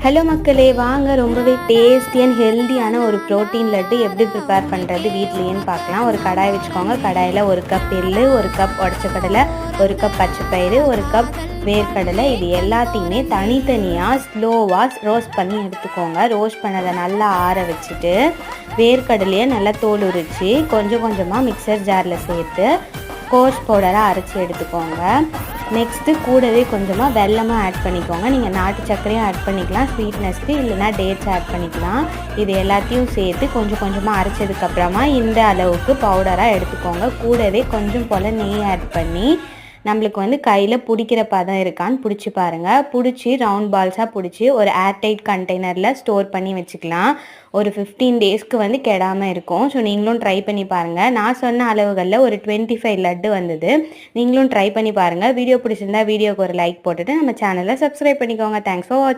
Hello மக்களே, வாங்க ரொம்பவே டேஸ்டி அண்ட் ஹெல்தியான ஒரு ப்ரோட்டீன் லட்டு எப்படி ப்ரிப்பேர் பண்ணுறது வீட்லேன்னு பார்க்கலாம். ஒரு கடாய் வச்சுக்கோங்க. கடாயில் 1 கப் எள்ளு, 1 கப் உடச்ச கடலை, 1 கப் பச்சைப்பயிறு, 1 கப் வேர்க்கடலை, இது எல்லாத்தையுமே தனித்தனியாக ஸ்லோவாக ரோஸ்ட் பண்ணி எடுத்துக்கோங்க. ரோஸ்ட் பண்ணதை நல்லா ஆற வச்சுட்டு வேர்க்கடலையை நல்லா தோல் உரித்து கொஞ்சம் கொஞ்சமாக மிக்சர் ஜாரில் சேர்த்து கோர்ஸ் பவுடராக அரைச்சி எடுத்துக்கோங்க. நெக்ஸ்ட்டு கூடவே கொஞ்சமாக வெல்லமாக ஆட் பண்ணிக்கோங்க. நீங்கள் நாட்டு சர்க்கரையும் ஆட் பண்ணிக்கலாம் ஸ்வீட்னஸ்க்கு, இல்லைனா டேட்ஸ் ஆட் பண்ணிக்கலாம். இது எல்லாத்தையும் சேர்த்து கொஞ்சம் கொஞ்சமாக அரைச்சதுக்கப்புறமா இந்த அளவுக்கு பவுடராக எடுத்துக்கோங்க. கூடவே கொஞ்சம் போல் நெய் ஆட் பண்ணி நம்மளுக்கு கையில் பிடிக்கிற பதம் இருக்கான்னு பிடிச்சி பாருங்கள். பிடிச்சி ரவுண்ட் பால்ஸாக பிடிச்சி ஒரு ஏர்டைட் கண்டெய்னரில் ஸ்டோர் பண்ணி வச்சுக்கலாம். ஒரு 15 டேஸ்க்கு கெடாமல் இருக்கும். ஸோ நீங்களும் ட்ரை பண்ணி பாருங்கள். நான் சொன்ன அளவுகளில் ஒரு 25 லட்டு வந்தது. நீங்களும் ட்ரை பண்ணி பாருங்கள். வீடியோ பிடிச்சிருந்தா வீடியோக்கு ஒரு லைக் போட்டுட்டு நம்ம சேனலை சப்ஸ்கிரைப் பண்ணிக்கோங்க. தேங்க்ஸ் ஃபார் வாட்சிங்.